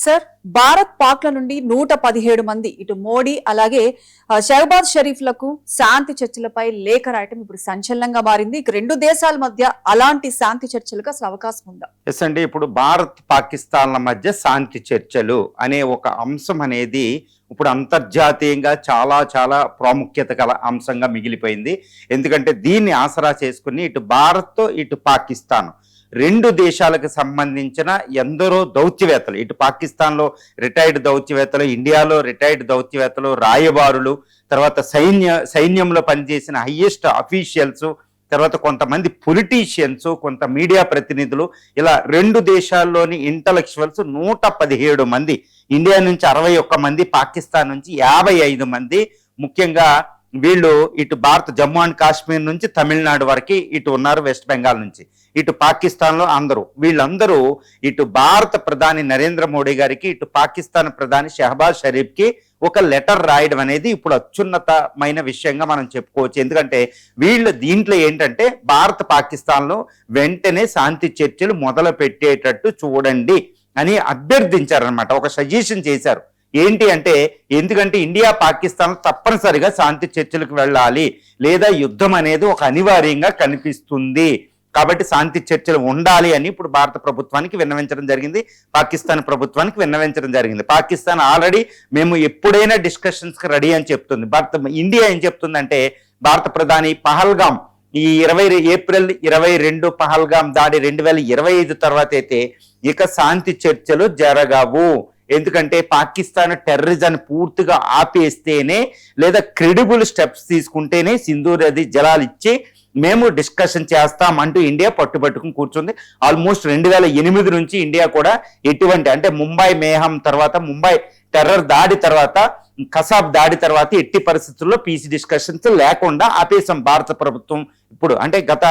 Sir, Bharat పాక్ల నుండి 117 మంది ఇటు మోడీ అలాగే షహబాజ్ షరీఫ్లకు శాంతి చర్చలపై లేఖ రాయటం ఇప్పుడు సంచలనంగా మారింది. ఇక రెండు దేశాల మధ్య అలాంటి శాంతి చర్చలకు అసలు అవకాశం ఉందా? ఎస్ అండి, ఇప్పుడు భారత్ పాకిస్తాన్ల మధ్య శాంతి చర్చలు అనే ఒక అంశం అనేది ఇప్పుడు అంతర్జాతీయంగా చాలా చాలా ప్రాముఖ్యత గల అంశంగా మిగిలిపోయింది. ఎందుకంటే దీన్ని ఆసరా చేసుకుని ఇటు భారత్ ఇటు పాకిస్తాన్ రెండు దేశాలకు సంబంధించిన ఎందరో దౌత్యవేత్తలు, ఇటు పాకిస్తాన్లో రిటైర్డ్ దౌత్యవేత్తలు, ఇండియాలో రిటైర్డ్ దౌత్యవేత్తలు, రాయబారులు, తర్వాత సైన్యంలో పనిచేసిన హైయెస్ట్ అఫీషియల్స్, తర్వాత కొంతమంది పొలిటీషియన్స్, కొంత మీడియా ప్రతినిధులు, ఇలా రెండు దేశాల్లోని ఇంటలెక్చువల్స్ 117 మంది, ఇండియా నుంచి 61 మంది, పాకిస్తాన్ నుంచి 55 మంది, ముఖ్యంగా వీళ్ళు ఇటు భారత్ జమ్మూ అండ్ కాశ్మీర్ నుంచి తమిళనాడు వరకు ఇటు ఉన్నారు, వెస్ట్ బెంగాల్ నుంచి ఇటు పాకిస్తాన్లో వీళ్ళందరూ ఇటు భారత ప్రధాని నరేంద్ర మోడీ గారికి, ఇటు పాకిస్తాన్ ప్రధాని షహబాజ్ షరీఫ్కి ఒక లెటర్ రాయడం అనేది ఇప్పుడు అత్యున్నతమైన విషయంగా మనం చెప్పుకోవచ్చు. ఎందుకంటే వీళ్ళు దీంట్లో ఏంటంటే భారత్ పాకిస్తాన్లో వెంటనే శాంతి చర్చలు మొదలు పెట్టేటట్టు చూడండి అని అభ్యర్థించారనమాట, ఒక సజెషన్ చేశారు. ఏంటి అంటే, ఎందుకంటే ఇండియా పాకిస్తాన్ తప్పనిసరిగా శాంతి చర్చలకు వెళ్ళాలి, లేదా యుద్ధం అనేది ఒక అనివార్యంగా కనిపిస్తుంది, కాబట్టి శాంతి చర్చలు ఉండాలి అని ఇప్పుడు భారత ప్రభుత్వానికి విన్నవించడం జరిగింది, పాకిస్తాన్ ప్రభుత్వానికి విన్నవించడం జరిగింది. పాకిస్తాన్ ఆల్రెడీ మేము ఎప్పుడైనా డిస్కషన్స్కి రెడీ అని చెప్తుంది. ఇండియా ఏం చెప్తుందంటే, భారత ప్రధాని పహల్గాం ఈ ఏప్రిల్ 22 పహల్గాం దాడి 2025 తర్వాత అయితే ఇక శాంతి చర్చలు జరగవు. ఎందుకంటే పాకిస్తాన్ టెర్రరిజాన్ని పూర్తిగా ఆపేస్తేనే, లేదా క్రెడిబుల్ స్టెప్స్ తీసుకుంటేనే సింధు నది జలాలు ఇచ్చి మేము డిస్కషన్ చేస్తాం అంటూ ఇండియా పట్టుబట్టుకుని కూర్చుంది. ఆల్మోస్ట్ 2008 నుంచి ఇండియా కూడా ఎటువంటి, అంటే ముంబై మేహం తర్వాత, ముంబై టెర్రర్ దాడి తర్వాత, కసాబ్ దాడి తర్వాత ఎట్టి పరిస్థితుల్లో పీసీ డిస్కషన్స్ లేకుండా ఆపేసాం భారత ప్రభుత్వం. ఇప్పుడు అంటే గత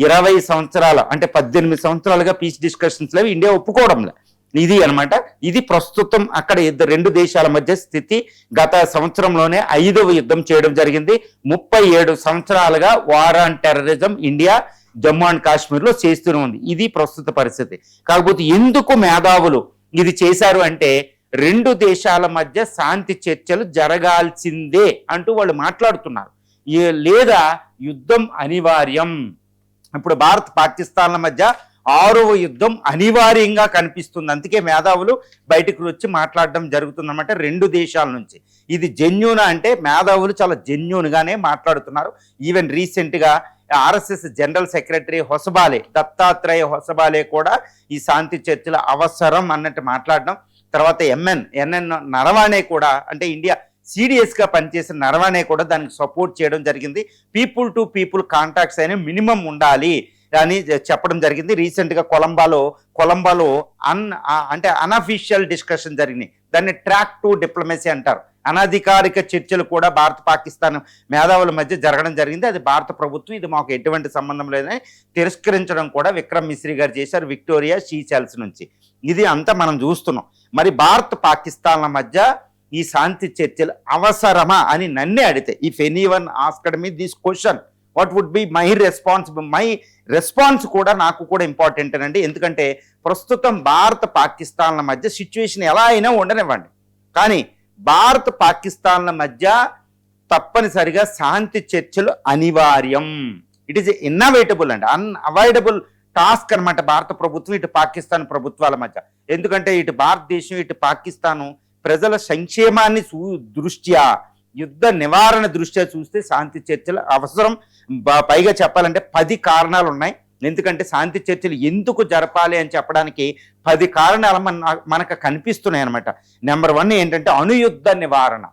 20 సంవత్సరాలు, అంటే 18 సంవత్సరాలుగా పీసీ డిస్కషన్స్ లేవు, ఇండియా ఒప్పుకోవడం లేదు. ఇది అనమాట, ఇది ప్రస్తుతం అక్కడ రెండు దేశాల మధ్య స్థితి. గత సంవత్సరంలోనే 5వ యుద్ధం చేయడం జరిగింది. 37 సంవత్సరాలుగా war on terrorism India Jammu and కాశ్మీర్లో చేస్తూనే ఉంది. ఇది ప్రస్తుత పరిస్థితి. కాకపోతే ఎందుకు మేధావులు ఇది చేశారు అంటే, రెండు దేశాల మధ్య శాంతి చర్చలు జరగాల్సిందే అంటూ వాళ్ళు మాట్లాడుతున్నారు, లేదా యుద్ధం అనివార్యం. ఇప్పుడు భారత్ పాకిస్తాన్ల మధ్య 6వ యుద్ధం అనివార్యంగా కనిపిస్తుంది. అందుకే మేధావులు బయటకు వచ్చి మాట్లాడడం జరుగుతుందన్నమాట రెండు దేశాల నుంచి. ఇది జెన్యూన్ అంటే మేధావులు చాలా జెన్యూన్గానే మాట్లాడుతున్నారు. ఈవెన్ రీసెంట్గా ఆర్ఎస్ఎస్ జనరల్ సెక్రటరీ దత్తాత్రేయ హొసబాలే కూడా ఈ శాంతి చర్చల అవసరం అన్నట్టు మాట్లాడడం. తర్వాత ఎన్ఎన్ నరవాణే కూడా, అంటే ఇండియా సీరియస్గా పనిచేసిన నరవాణే కూడా దానికి సపోర్ట్ చేయడం జరిగింది. పీపుల్ టు పీపుల్ కాంటాక్ట్స్ అయినా మినిమం ఉండాలి అని చెప్పడం జరిగింది. రీసెంట్గా కొలంబాలో అంటే అన్అఫీషియల్ డిస్కషన్ జరిగినాయి. దాన్ని ట్రాక్ టు డిప్లొమసీ అంటారు. అనధికారిక చర్చలు కూడా భారత పాకిస్తాన్ మేధావుల మధ్య జరగడం జరిగింది. అది భారత ప్రభుత్వం ఇది మాకు ఎటువంటి సంబంధం లేదని తిరస్కరించడం కూడా విక్రమ్ మిశ్రీ గారు చేశారు, విక్టోరియా సీషెల్స్ నుంచి. ఇది అంతా మనం చూస్తున్నాం. మరి భారత పాకిస్తాన్ల మధ్య ఈ శాంతి చర్చలు అవసరమా అని నన్నే అడిగితే, if anyone asked me this question, what would be my response కూడా నాకు కూడా ఇంపార్టెంట్ అండి. ఎందుకంటే ప్రస్తుతం భారత పాకిస్తాన్ల మధ్య సిచ్యువేషన్ ఎలా అయినా ఉండనివ్వండి, కానీ భారత పాకిస్తాన్ల మధ్య తప్పనిసరిగా శాంతి చర్చలు అనివార్యం. ఇట్ ఈస్ ఇన్నోవేటబుల్ అండి, అన్అవాయిడబుల్ టాస్క్ అనమాట భారత ప్రభుత్వం ఇటు పాకిస్తాన్ ప్రభుత్వాల మధ్య. ఎందుకంటే ఇటు భారతదేశం ఇటు పాకిస్తాను ప్రజల సంక్షేమాన్ని దృష్ట్యా, యుద్ధ నివారణ దృష్ట్యా చూస్తే శాంతి చర్చలు అవసరం. పైగా చెప్పాలంటే 10 కారణాలు ఉన్నాయి. ఎందుకంటే శాంతి చర్చలు ఎందుకు జరపాలి అని చెప్పడానికి 10 కారణాలు మనకు కనిపిస్తున్నాయి అనమాట. నెంబర్ 1 ఏంటంటే అణుయుద్ధ నివారణ.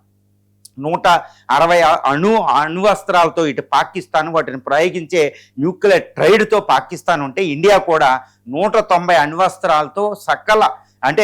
160 అణువస్త్రాలతో ఇటు పాకిస్తాన్ వాటిని ప్రయోగించే న్యూక్లియర్ ట్రైడ్తో పాకిస్తాన్ ఉంటే, ఇండియా కూడా 190 అణ్వస్త్రాలతో అంటే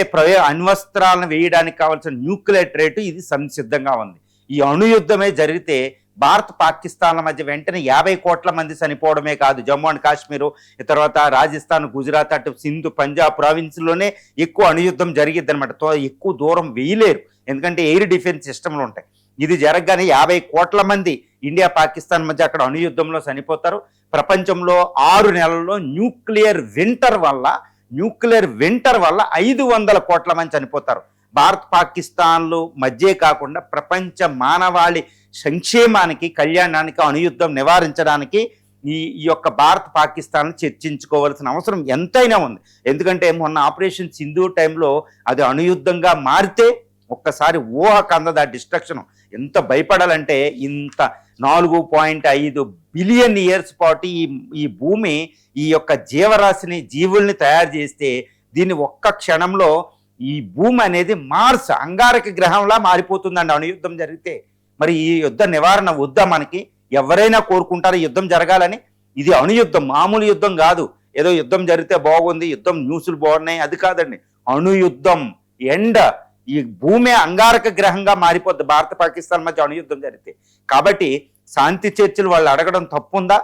అణ్వస్త్రాలను వేయడానికి కావాల్సిన న్యూక్లియర్ ట్రైడ్ ఇది సంసిద్ధంగా ఉంది. ఈ అణుయుద్ధమే జరిగితే భారత్ పాకిస్తాన్ల మధ్య వెంటనే 50 కోట్ల మంది చనిపోవడమే కాదు, జమ్మూ అండ్ కాశ్మీరు, తర్వాత రాజస్థాన్, గుజరాత్, అటు సింధు, పంజాబ్ ప్రావిన్స్లోనే ఎక్కువ అణుయుద్ధం జరిగిద్ది అనమాట. ఎక్కువ దూరం వేయలేరు, ఎందుకంటే ఎయిర్ డిఫెన్స్ సిస్టమ్లు ఉంటాయి. ఇది జరగగానే 50 కోట్ల మంది ఇండియా పాకిస్తాన్ మధ్య అక్కడ అణుయుద్ధంలో చనిపోతారు. ప్రపంచంలో 6 నెలల్లో న్యూక్లియర్ వింటర్ వల్ల న్యూక్లియర్ వింటర్ వల్ల 500 కోట్ల మంది చనిపోతారు. భారత్ పాకిస్తాన్లు మధ్యే కాకుండా ప్రపంచ మానవాళి సంక్షేమానికి, కళ్యాణానికి, అణుయుద్ధం నివారించడానికి ఈ యొక్క భారత్ పాకిస్తాన్ చర్చించుకోవాల్సిన అవసరం ఎంతైనా ఉంది. ఎందుకంటే మొన్న ఆపరేషన్ సింధు టైంలో అది అణుయుద్ధంగా మారితే ఒక్కసారి ఊహకు అందదు ఆ డిస్ట్రక్షన్. ఎంత భయపడాలంటే ఇంత 4.5 బిలియన్ ఇయర్స్ పాటు ఈ భూమి ఈ యొక్క జీవరాశిని, జీవుల్ని తయారు చేస్తే దీన్ని ఒక్క క్షణంలో ఈ భూమి అనేది మార్స్, అంగారక గ్రహంలా మారిపోతుందండి అణుయుద్ధం జరిగితే. మరి ఈ యుద్ధ నివారణ వద్దా మనకి? ఎవరైనా కోరుకుంటారు యుద్ధం జరగాలని. ఇది అణుయుద్ధం, మామూలు యుద్ధం కాదు. ఏదో యుద్ధం జరిగితే బాగుంది, యుద్ధం న్యూస్లు బాగున్నాయి, అది కాదండి. అణుయుద్ధం. ఈ భూమి అంగారక గ్రహంగా మారిపోద్ది భారత పాకిస్తాన్ మధ్య అణుయుద్ధం జరిగితే. కాబట్టి శాంతి చర్చలు వాళ్ళు అడగడం తప్పుందా?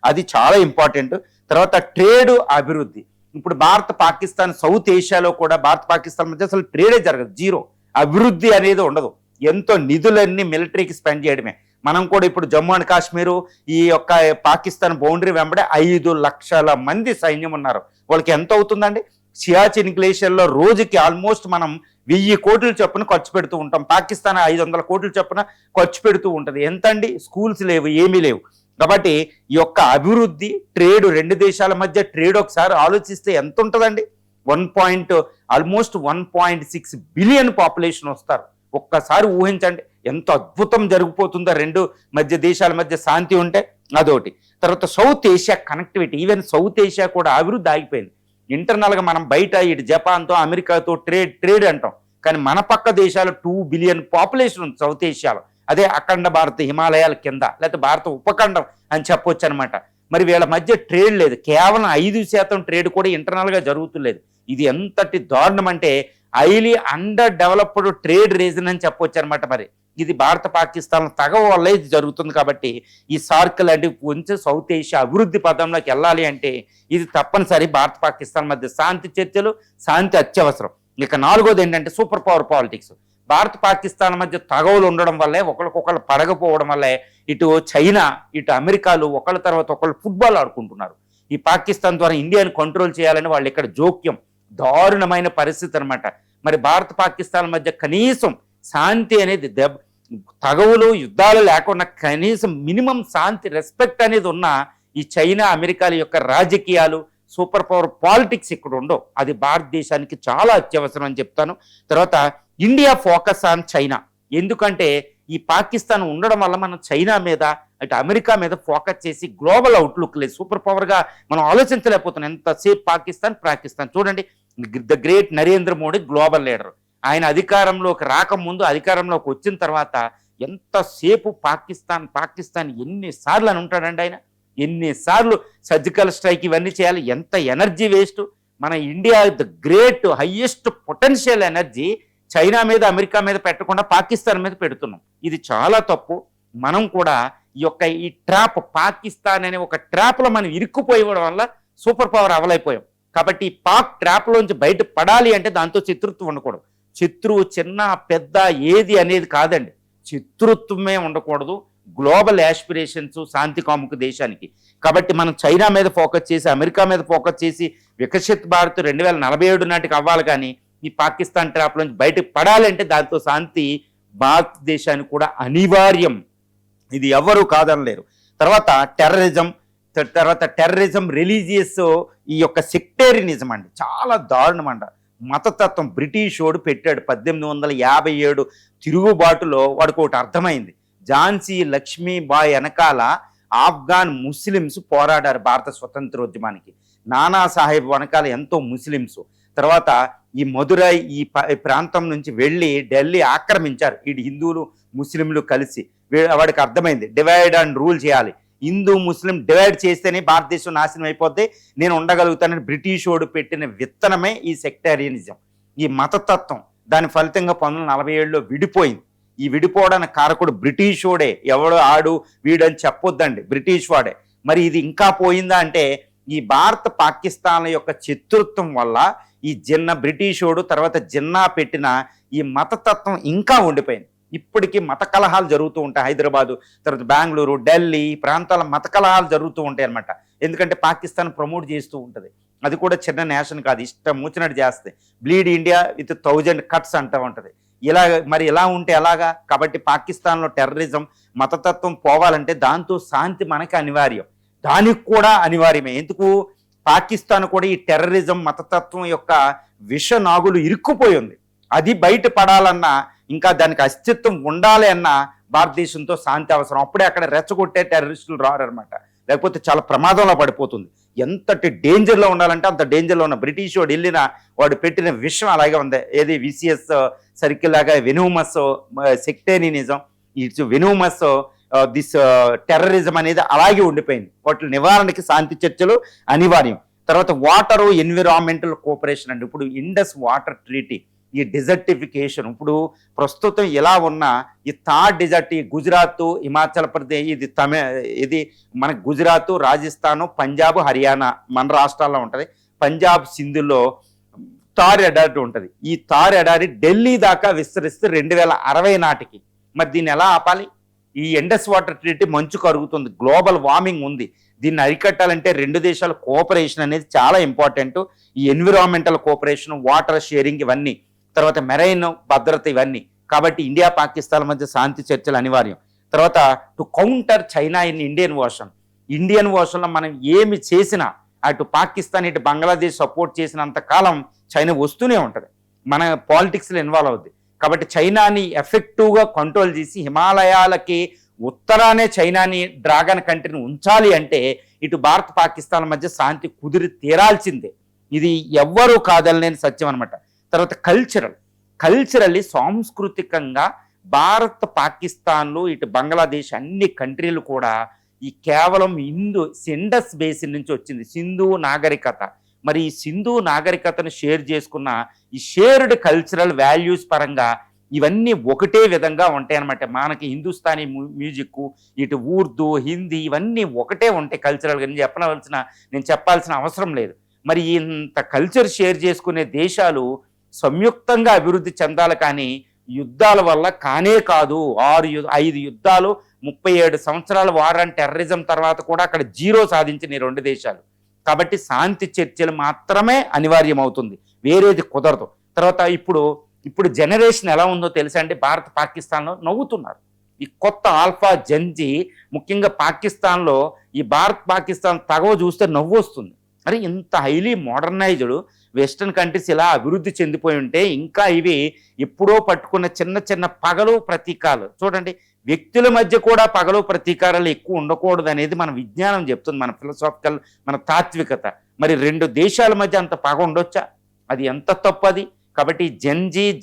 అది చాలా ఇంపార్టెంట్. తర్వాత ట్రేడ్, అభివృద్ధి. ఇప్పుడు భారత పాకిస్తాన్, సౌత్ ఏషియాలో కూడా భారత పాకిస్తాన్ మధ్య అసలు ట్రేడే జరగదు, జీరో. అభివృద్ధి అనేది ఉండదు. ఎంతో నిధులన్నీ మిలిటరీకి స్పెండ్ చేయడమే. మనం కూడా ఇప్పుడు జమ్మూ అండ్ కాశ్మీరు ఈ యొక్క పాకిస్తాన్ బౌండరీ వెంబడే 5 లక్షల మంది సైన్యం ఉన్నారు. వాళ్ళకి ఎంత అవుతుందండి? సియాచిన్ గ్లేషియర్లో రోజుకి ఆల్మోస్ట్ మనం 1000 కోట్ల చొప్పున ఖర్చు పెడుతూ ఉంటాం. పాకిస్తాన్ 500 కోట్ల చొప్పున ఖర్చు పెడుతూ ఉంటుంది. ఎంతండి? స్కూల్స్ లేవు, ఏమీ లేవు. కాబట్టి ఈ యొక్క అభివృద్ధి, ట్రేడ్, రెండు దేశాల మధ్య ట్రేడ్ ఒకసారి ఆలోచిస్తే ఎంత ఉంటుందండి? ఆల్మోస్ట్ 1.6 బిలియన్ పాపులేషన్ వస్తారు. ఒక్కసారి ఊహించండి ఎంత అద్భుతం జరిగిపోతుందో రెండు దేశాల మధ్య శాంతి ఉంటే. అదొకటి. తర్వాత south Asia connectivity. Even south Asia కూడా అభివృద్ధి ఆగిపోయింది. ఇంటర్నల్గా మనం బయట ఇటు జపాన్తో, అమెరికాతో ట్రేడ్ అంటాం. కానీ మన పక్క దేశాలు 2 బిలియన్ పాపులేషన్ ఉంది సౌత్ ఏషియాలో. అదే అఖండ భారత హిమాలయాల కింద, లేకపోతే భారత ఉపఖండం అని చెప్పొచ్చు అనమాట. మరి వీళ్ళ మధ్య ట్రేడ్ లేదు. కేవలం 5% ట్రేడ్ కూడా ఇంటర్నల్గా జరుగుతులేదు. ఇది ఎంతటి దారుణం అంటే highly under developed trade reason అని చెప్పొచ్చు అనమాట. మరి ఇది భారత పాకిస్తాన్ తగవ వల్ల ఇది జరుగుతుంది. కాబట్టి ఈ సార్క్ లాంటి కొంచెం సౌత్ ఏషియా అభివృద్ధి పదంలోకి వెళ్ళాలి అంటే ఇది తప్పనిసరి. భారత పాకిస్తాన్ మధ్య శాంతి చర్చలు, శాంతి అత్యవసరం. ఇక 4వది ఏంటంటే సూపర్ పవర్ పాలిటిక్స్. భారత పాకిస్తాన్ మధ్య తగవులు ఉండడం వల్లే, ఒకరికొకరు పడగపోవడం వల్లే ఇటు చైనా, ఇటు అమెరికాలు ఒకళ్ళ తర్వాత ఒకళ్ళు ఫుట్బాల్ ఆడుకుంటున్నారు. ఈ పాకిస్తాన్ ద్వారా ఇండియాని కంట్రోల్ చేయాలని వాళ్ళు ఇక్కడ జోక్యం. దారుణమైన పరిస్థితి అనమాట. మరి భారత పాకిస్తాన్ మధ్య కనీసం శాంతి అనేది, తగవులు, యుద్ధాలు లేకుండా కనీసం మినిమం శాంతి, రెస్పెక్ట్ అనేది ఉన్న ఈ చైనా, అమెరికాల యొక్క రాజకీయాలు, సూపర్ పవర్ పాలిటిక్స్ ఇక్కడ ఉండవు. అది భారతదేశానికి చాలా అత్యవసరం అని చెప్తాను. తర్వాత ఇండియా ఫోకస్ ఆన్ చైనా. ఎందుకంటే ఈ పాకిస్తాన్ ఉండడం వల్ల మనం చైనా మీద, అటు అమెరికా మీద ఫోకస్ చేసి గ్లోబల్ అవుట్లుక్ లేదు, సూపర్ పవర్గా మనం ఆలోచించలేకపోతున్నాం. ఎంతసేపు పాకిస్తాన్ చూడండి. The great Narendra Modi global leader. ఆయన అధికారంలోకి రాకముందు, అధికారంలోకి వచ్చిన తర్వాత ఎంతసేపు పాకిస్తాన్ ఎన్నిసార్లు అని ఉంటాడండి ఆయన. ఎన్నిసార్లు సర్జికల్ స్ట్రైక్ ఇవన్నీ చేయాలి, ఎంత ఎనర్జీ వేస్ట్. మన India the great highest potential energy China మీద, అమెరికా మీద పెట్టకుండా పాకిస్తాన్ మీద పెడుతున్నాం. ఇది చాలా తప్పు. మనం కూడా ఈ ట్రాప్, పాకిస్తాన్ అనే ఒక ట్రాప్లో మనం ఇరుక్కుపోయడం వల్ల సూపర్ పవర్ అవలైపోయాం. కాబట్టి ఈ పాక్ ట్రాప్లోంచి బయట పడాలి అంటే దాంతో శత్రుత్వం ఉండకూడదు. శత్రువు చిన్న పెద్ద ఏది అనేది కాదండి, శత్రుత్వమే ఉండకూడదు. గ్లోబల్ యాస్పిరేషన్స్, శాంతి కాముక దేశానికి. కాబట్టి మనం చైనా మీద ఫోకస్ చేసి, అమెరికా మీద ఫోకస్ చేసి వికసిత్ భారత్ 2047 నాటికి అవ్వాలి. కానీ ఈ పాకిస్తాన్ ట్రాప్ నుంచి బయటకు పడాలంటే దాంతో శాంతి భారతదేశానికి కూడా అనివార్యం. ఇది ఎవరు కాదనలేరు. తర్వాత టెర్రరిజం, రిలీజియస్, ఈ యొక్క సెక్టేరియనిజం అండి, చాలా దారుణం అంట. మతతత్వం బ్రిటిష్ వాడు పెట్టాడు 1857 తిరుగుబాటులో. వాడికి ఒకటి అర్థమైంది. ఝాన్సీ లక్ష్మీబాయి వెనకాల ఆఫ్ఘాన్ ముస్లిమ్స్ పోరాడారు భారత స్వతంత్రోద్యమానికి. నానాసాహెబ్ వెనకాల ఎంతో ముస్లిమ్స్. తర్వాత ఈ మదురై, ఈ ప్రాంతం నుంచి వెళ్ళి ఢిల్లీ ఆక్రమించారు ఈ హిందువులు, ముస్లింలు కలిసి. వాడికి అర్థమైంది డివైడ్ అండ్ రూల్ చేయాలి. హిందూ ముస్లిం డివైడ్ చేస్తేనే భారతదేశం నాశనం అయిపోతే నేను ఉండగలుగుతానని బ్రిటిష్ వాడు పెట్టిన విత్తనమే ఈ సెక్టేరియనిజం, ఈ మతతత్వం. దాని ఫలితంగా 1947లో విడిపోయింది. ఈ విడిపోవడానికి కారకుడు బ్రిటిష్ వాడే. ఎవడో ఆడు వీడు అని చెప్పొద్దండి, బ్రిటిష్ వాడే. మరి ఇది ఇంకా పోయిందా అంటే ఈ భారత పాకిస్తాన్ల యొక్క శత్రుత్వం వల్ల ఈ బ్రిటిష్ వాడు తర్వాత జిన్నా పెట్టిన ఈ మతతత్వం ఇంకా ఉండిపోయింది. ఇప్పటికీ మత కలహాలు జరుగుతూ ఉంటాయి. హైదరాబాదు, తర్వాత బెంగళూరు, ఢిల్లీ ప్రాంతాల మత కలహాలు జరుగుతూ ఉంటాయి అన్నమాట. ఎందుకంటే పాకిస్తాన్ ప్రమోట్ చేస్తూ ఉంటుంది. అది కూడా చిన్న నేషన్ కాదు, ఇష్టం వచ్చినట్టు చేస్తే. బ్లీడ్ ఇండియా విత్ 1000 cuts అంటూ ఉంటుంది. మరి ఇలా ఉంటే ఎలాగా? కాబట్టి పాకిస్తాన్లో టెర్రరిజం, మతతత్వం పోవాలంటే దాంతో శాంతి మనకి అనివార్యం, దానికి కూడా అనివార్యమే. ఎందుకు? పాకిస్తాన్ కూడా ఈ టెర్రరిజం, మతతత్వం యొక్క విష నాగులు ఇరుక్కుపోయి ఉంది. అది బయట పడాలన్నా, ఇంకా దానికి అస్తిత్వం ఉండాలి అన్నా భారతదేశంతో శాంతి అవసరం. అప్పుడే అక్కడ రెచ్చగొట్టే టెర్రరిస్టులు రారనమాట, లేకపోతే చాలా ప్రమాదంలో పడిపోతుంది. ఎంతటి డేంజర్లో ఉండాలంటే అంత డేంజర్లో ఉన్న బ్రిటిష్ వాడు వెళ్ళిన వాడు పెట్టిన విషయం అలాగే ఉంది. ఏది విసిఎస్ సర్కిల్ లాగా వెనూమస్ సెక్టేరియనిజం, ఇట్స్ వెనూమస్ దిస్ టెర్రరిజం అనేది అలాగే ఉండిపోయింది. వాటి నివారణకి శాంతి చర్చలు అనివార్యం. తర్వాత వాటరు, ఎన్విరాన్మెంటల్ కోఆపరేషన్ అండి. ఇప్పుడు ఇండస్ వాటర్ ట్రీటీ, ఈ డిజర్టిఫికేషన్ ఇప్పుడు ప్రస్తుతం ఎలా ఉన్నా ఈ థార్ డిజర్ట్, ఈ గుజరాత్, హిమాచల్ ప్రదేశ్, ఇది మన గుజరాత్, రాజస్థాన్, పంజాబ్, హర్యానా మన రాష్ట్రాల్లో ఉంటుంది. పంజాబ్ సింధులో థార్ ఎడారి ఉంటుంది. ఈ థార్ ఎడారి ఢిల్లీ దాకా విస్తరిస్తే 2060 నాటికి. మరి దీన్ని ఎలా ఆపాలి? ఈ ఇండస్ వాటర్ ట్రీటీ మంచు కరుగుతుంది, గ్లోబల్ వార్మింగ్ ఉంది. దీన్ని అరికట్టాలంటే రెండు దేశాల కోఆపరేషన్ అనేది చాలా ఇంపార్టెంట్. ఈ ఎన్విరాన్మెంటల్ కోఆపరేషన్, వాటర్ షేరింగ్ ఇవన్నీ, తర్వాత మెరైన్ భద్రత ఇవన్నీ. కాబట్టి ఇండియా పాకిస్తాన్ మధ్య శాంతి చర్చలు అనివార్యం. తర్వాత to counter China in Indian ఓషన్లో మనం ఏమి చేసినా అటు పాకిస్తాన్ ఇటు బంగ్లాదేశ్ సపోర్ట్ చేసినంత కాలం చైనా వస్తూనే ఉంటుంది, మన పాలిటిక్స్లో ఇన్వాల్వ్ అవుద్ది. కాబట్టి చైనాని ఎఫెక్టివ్గా కంట్రోల్ చేసి హిమాలయాలకి ఉత్తరానే చైనాని డ్రాగన్ కంట్రీని ఉంచాలి అంటే ఇటు భారత్ పాకిస్తాన్ మధ్య శాంతి కుదిరి తీరాల్సిందే. ఇది ఎవ్వరూ కాదనలేని సత్యం అనమాట. తర్వాత కల్చరల్లీ సాంస్కృతికంగా భారత్ పాకిస్తాన్లు ఇటు బంగ్లాదేశ్ అన్ని కంట్రీలు కూడా ఈ కేవలం ఇండస్ బేసిన్ నుంచి వచ్చింది సింధు నాగరికత. మరి ఈ సింధు నాగరికతను షేర్ చేసుకున్న ఈ షేర్డ్ కల్చరల్ వాల్యూస్ పరంగా ఇవన్నీ ఒకటే విధంగా ఉంటాయి అన్నమాట. మనకి హిందుస్థానీ మ్యూజిక్, ఇటు ఉర్దూ, హిందీ ఇవన్నీ ఒకటే ఉంటాయి కల్చరల్గా. నేను చెప్పాల్సిన అవసరం లేదు. మరి ఇంత కల్చర్ షేర్ చేసుకునే దేశాలు సంయుక్తంగా అభివృద్ధి చెందాలి, కానీ యుద్ధాల వల్ల కానే కాదు. 5 యుద్ధాలు, 37 సంవత్సరాల వార్ అండ్ టెర్రరిజం తర్వాత కూడా అక్కడ జీరో సాధించిన ఈ రెండు దేశాలు. కాబట్టి శాంతి చర్చలు మాత్రమే అనివార్యం అవుతుంది, వేరేది కుదరదు. తర్వాత ఇప్పుడు జనరేషన్ ఎలా ఉందో తెలుసా అండి? భారత్ పాకిస్తాన్లో నవ్వుతున్నారు. ఈ కొత్త ఆల్ఫా జంజీ ముఖ్యంగా పాకిస్తాన్లో ఈ భారత్ పాకిస్తాన్ తగవ చూస్తే నవ్వు వస్తుంది. అరే ఇంత హైలీ మోడర్నైజ్డ్ వెస్టర్న్ కంట్రీస్ ఇలా అభివృద్ధి చెందిపోయి ఉంటే ఇంకా ఇవి ఎప్పుడో పట్టుకున్న చిన్న చిన్న పగలు ప్రతీకాలు చూడండి. వ్యక్తుల మధ్య కూడా పగలు ప్రతీకారాలు ఎక్కువ ఉండకూడదు అనేది మన విజ్ఞానం చెప్తుంది, మన ఫిలసాఫికల్, మన తాత్వికత. మరి రెండు దేశాల మధ్య అంత పగ ఉండొచ్చా? అది ఎంత తప్పది. కాబట్టి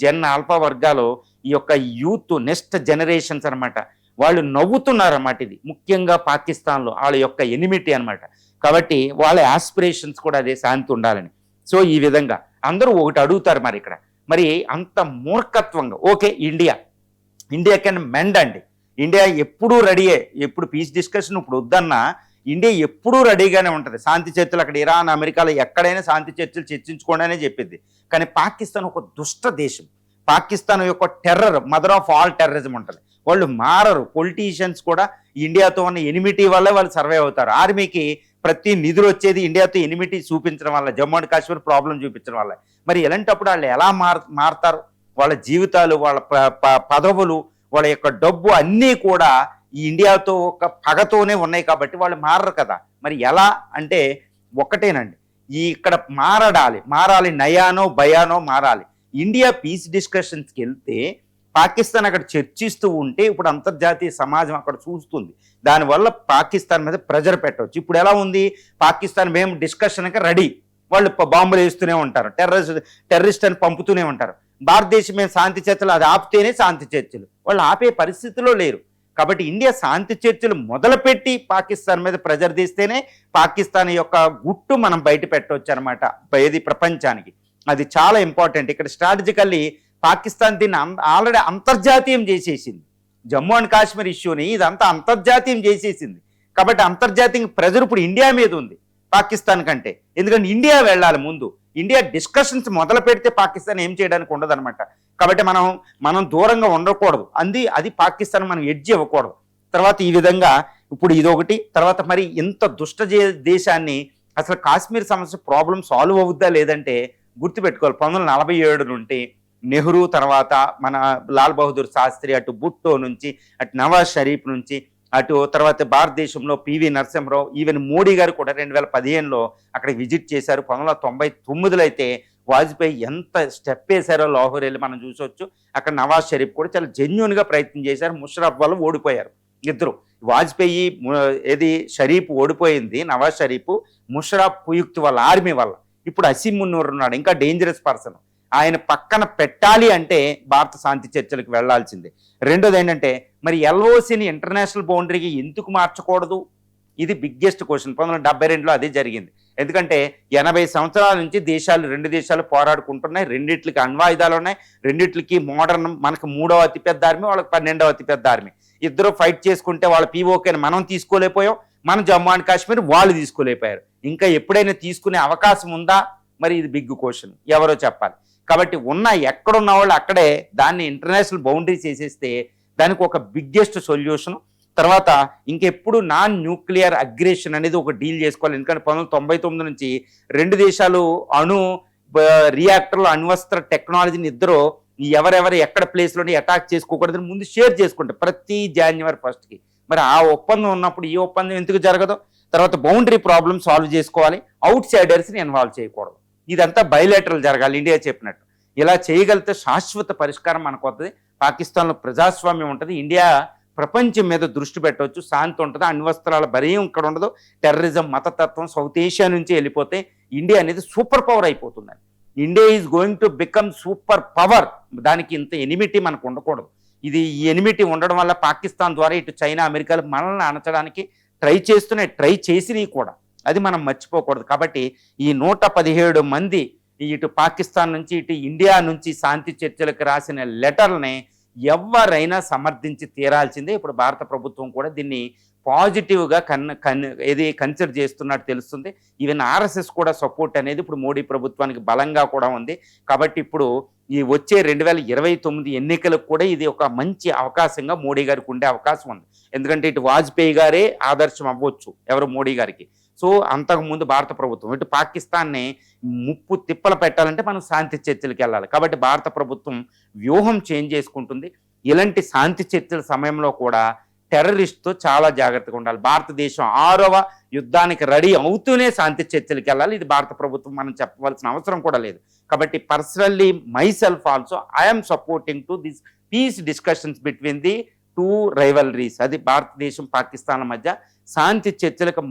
జెన్ ఆల్ఫా వర్గాలు ఈ యొక్క యూత్ నెక్స్ట్ జనరేషన్స్ అనమాట, వాళ్ళు నవ్వుతున్నారన్నమాట. ఇది ముఖ్యంగా పాకిస్తాన్లో వాళ్ళ యొక్క ఎనిమిటీ అనమాట. కాబట్టి వాళ్ళ ఆస్పిరేషన్స్ కూడా అదే, శాంతి ఉండాలని. సో ఈ విధంగా అందరూ ఒకటి అడుగుతారు మరి ఇక్కడ, మరి అంత మూర్ఖత్వంగా ఓకే ఇండియా కెన్ మెండ్ అండి. ఇండియా ఎప్పుడూ రెడీయే, ఎప్పుడు పీస్ డిస్కషన్ ఇప్పుడు వద్దన్నా ఇండియా ఎప్పుడూ రెడీగానే ఉంటుంది. శాంతి చర్చలు అక్కడ ఇరాన్, అమెరికాలో ఎక్కడైనా శాంతి చర్చలు చర్చించుకోండి అనే చెప్పింది. కానీ పాకిస్తాన్ ఒక దుష్ట దేశం. పాకిస్తాన్ యొక్క terror, mother of all terrorism ఉంటుంది. వాళ్ళు మారరు. పొలిటీషియన్స్ కూడా ఇండియాతో ఉన్న ఎనిమిటీ వల్లే వాళ్ళు సర్వైవ్ అవుతారు. ఆర్మీకి ప్రతి నిధులు వచ్చేది ఇండియాతో ఎనిమిటీ చూపించడం వల్ల, జమ్మూ అండ్ కాశ్మీర్ ప్రాబ్లం చూపించడం వల్ల. మరి ఇలాంటప్పుడు వాళ్ళు ఎలా మారతారు? వాళ్ళ జీవితాలు, వాళ్ళ పదవులు, వాళ్ళ యొక్క డబ్బు అన్నీ కూడా ఈ ఇండియాతో ఒక పగతోనే ఉన్నాయి. కాబట్టి వాళ్ళు మారరు కదా. మరి ఎలా అంటే ఒక్కటేనండి, ఇక్కడ మారాలి, నయానో భయానో మారాలి. ఇండియా పీస్ డిస్కషన్స్కి వెళ్తే పాకిస్తాన్ అక్కడ చర్చిస్తూ ఉంటే ఇప్పుడు అంతర్జాతీయ సమాజం అక్కడ చూస్తుంది. దానివల్ల పాకిస్తాన్ మీద ప్రెజర్ పెట్టవచ్చు. ఇప్పుడు ఎలా ఉంది? పాకిస్తాన్ మేము డిస్కషన్కి రెడీ, వాళ్ళు బాంబులు వేస్తూనే ఉంటారు, టెర్రరిస్ట్ అని పంపుతూనే ఉంటారు. భారతదేశం మేము శాంతి చర్చలు, అది ఆపితేనే శాంతి చర్చలు, వాళ్ళు ఆపే పరిస్థితిలో లేరు. కాబట్టి ఇండియా శాంతి చర్చలు మొదలుపెట్టి పాకిస్తాన్ మీద ప్రెజర్ తీస్తేనే పాకిస్తాన్ యొక్క గుట్టు మనం బయట పెట్టవచ్చు అనమాట ఏది ప్రపంచానికి. అది చాలా ఇంపార్టెంట్. ఇక్కడ స్ట్రాటజికల్లీ పాకిస్తాన్ దీన్ని ఆల్రెడీ అంతర్జాతీయం చేసేసింది. జమ్మూ అండ్ కాశ్మీర్ ఇష్యూని ఇదంతా అంతర్జాతీయం చేసేసింది. కాబట్టి అంతర్జాతీయ ప్రెజర్ ఇప్పుడు ఇండియా మీద ఉంది పాకిస్తాన్ కంటే. ఎందుకంటే ఇండియా వెళ్ళాలి ముందు. ఇండియా డిస్కషన్స్ మొదలు పెడితే పాకిస్తాన్ ఏం చేయడానికి ఉండదు అనమాట. కాబట్టి మనం దూరంగా ఉండకూడదు. అది పాకిస్తాన్ మనం ఎడ్జ్ ఇవ్వకూడదు. తర్వాత ఈ విధంగా ఇప్పుడు ఇదొకటి. తర్వాత మరి ఇంత దుష్ట దేశాన్ని అసలు కాశ్మీర్ సమస్య ప్రాబ్లం సాల్వ్ అవుద్దా లేదంటే గుర్తుపెట్టుకోవాలి, 1947 నుండి నెహ్రూ తర్వాత మన లాల్ బహదూర్ శాస్త్రి, అటు భుట్టో నుంచి, అటు నవాజ్ షరీఫ్ నుంచి, అటు తర్వాత భారతదేశంలో పివి నరసింహరావు, ఈవెన్ మోడీ గారు కూడా 2015లో అక్కడ విజిట్ చేశారు. 1999లో అయితే వాజ్పేయి ఎంత స్టెప్ వేశారో లాహోర్ వెళ్ళి మనం చూసొచ్చు. అక్కడ నవాజ్ షరీఫ్ కూడా చాలా జెన్యున్గా ప్రయత్నం చేశారు. ముషరఫ్ వాళ్ళు ఓడిపోయారు ఇద్దరు. వాజ్పేయి ఏది షరీఫ్ ఓడిపోయింది, నవాజ్ షరీఫ్ ముషరఫ్ కుయుక్త్ వాళ్ళ ఆర్మీ వల్ల. ఇప్పుడు అసీం మున్నూర్ ఉన్నాడు, ఇంకా డేంజరస్ పర్సన్. ఆయన పక్కన పెట్టాలి అంటే భారత శాంతి చర్చలకు వెళ్లాల్సిందే. రెండోది ఏంటంటే మరి ఎల్ఓసిని ఇంటర్నేషనల్ బౌండరీకి ఎందుకు మార్చకూడదు, ఇది బిగ్గెస్ట్ క్వశ్చన్. 1972లో అదే జరిగింది. ఎందుకంటే 80 సంవత్సరాల నుంచి రెండు దేశాలు పోరాడుకుంటున్నాయి. రెండిట్లకి అణ్వాయుధాలు ఉన్నాయి, రెండిట్లకి మోడర్న్, మనకు 3వ అతిపెద్ద ఆర్మీ, వాళ్ళకి 12వ అతిపెద్ద ఆర్మీ. ఇద్దరు ఫైట్ చేసుకుంటే వాళ్ళ పీఓకేని మనం తీసుకోలేకపోయాం, మన జమ్మూ అండ్ కాశ్మీర్ వాళ్ళు తీసుకోలేకపోయారు. ఇంకా ఎప్పుడైనా తీసుకునే అవకాశం ఉందా, మరి ఇది బిగ్ క్వశ్చన్, ఎవరో చెప్పాలి. కాబట్టి ఎక్కడున్న వాళ్ళు అక్కడే దాన్ని ఇంటర్నేషనల్ బౌండరీ చేసేస్తే దానికి ఒక బిగ్గెస్ట్ సొల్యూషన్. తర్వాత ఇంకెప్పుడు నాన్ న్యూక్లియర్ అగ్రెషన్ అనేది ఒక డీల్ చేసుకోవాలి. ఎందుకంటే 1999 నుంచి రెండు దేశాలు రియాక్టర్లు, అణ్వస్త్ర టెక్నాలజీని ఇద్దరు ఎవరెవరు ఎక్కడ ప్లేస్లోని అటాక్ చేసుకోకూడదని ముందు షేర్ చేసుకుంటారు ప్రతి January 1st. మరి ఆ ఒప్పందం ఉన్నప్పుడు ఈ ఒప్పందం ఎందుకు జరగదు? తర్వాత బౌండరీ ప్రాబ్లమ్ సాల్వ్ చేసుకోవాలి, అవుట్ సైడర్స్ని ఇన్వాల్వ్ చేయకూడదు. ఇదంతా బయలేటరల్ జరగాలి ఇండియా చెప్పినట్టు. ఇలా చేయగలిగితే శాశ్వత పరిష్కారం మనకు వస్తుంది. పాకిస్తాన్లో ప్రజాస్వామ్యం ఉంటుంది, ఇండియా ప్రపంచం మీద దృష్టి పెట్టవచ్చు, శాంతి ఉంటుంది, అణ్వస్త్రాల భయం ఇక్కడ ఉండదు, టెర్రరిజం, మతతత్వం సౌత్ ఏషియా నుంచి వెళ్ళిపోతే ఇండియా అనేది సూపర్ పవర్ అయిపోతుందని. India is going to become super power. దానికి ఇంత ఎనిమిటీ మనకు ఉండకూడదు. ఈ ఎనిమిటీ ఉండడం వల్ల పాకిస్తాన్ ద్వారా ఇటు చైనా, అమెరికాలు మనల్ని అణచడానికి ట్రై చేసినవి కూడా, అది మనం మర్చిపోకూడదు. కాబట్టి ఈ 117 మంది ఇటు పాకిస్తాన్ నుంచి ఇటు ఇండియా నుంచి శాంతి చర్చలకు రాసిన లెటర్ని ఎవరైనా సమర్థించి తీరాల్సిందే. ఇప్పుడు భారత ప్రభుత్వం కూడా దీన్ని పాజిటివ్గా కన్సిడర్ చేస్తున్నట్టు తెలుస్తుంది. ఈవెన్ ఆర్ఎస్ఎస్ కూడా సపోర్ట్ అనేది ఇప్పుడు మోడీ ప్రభుత్వానికి బలంగా కూడా ఉంది. కాబట్టి ఇప్పుడు ఈ వచ్చే 2029 ఎన్నికలకు కూడా ఇది ఒక మంచి అవకాశంగా మోడీ గారికి ఉండే అవకాశం ఉంది. ఎందుకంటే ఇటు వాజ్పేయి గారే ఆదర్శం అవ్వచ్చు ఎవరు మోడీ గారికి. సో అంతకుముందు భారత ప్రభుత్వం ఇటు పాకిస్తాన్ని ముప్పు తిప్పలు పెట్టాలంటే మనం శాంతి చర్చలకు వెళ్ళాలి. కాబట్టి భారత ప్రభుత్వం వ్యూహం చేంజ్ చేసుకుంటుంది. ఇలాంటి శాంతి చర్చల సమయంలో కూడా టెర్రరిస్ట్తో చాలా జాగ్రత్తగా ఉండాలి. భారతదేశం 6వ యుద్ధానికి రెడీ అవుతూనే శాంతి చర్చలకు వెళ్ళాలి. ఇది భారత ప్రభుత్వం మనం చెప్పవలసిన అవసరం కూడా లేదు. కాబట్టి personally myself also I'm supporting to this peace discussions between the 2 rivalries. అది భారతదేశం పాకిస్తాన్ల మధ్య శాంతి చర్చలకు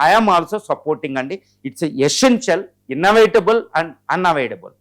ఐఎమ్ ఆల్సో సపోర్టింగ్ అండి. It's essential, inevitable and unavoidable.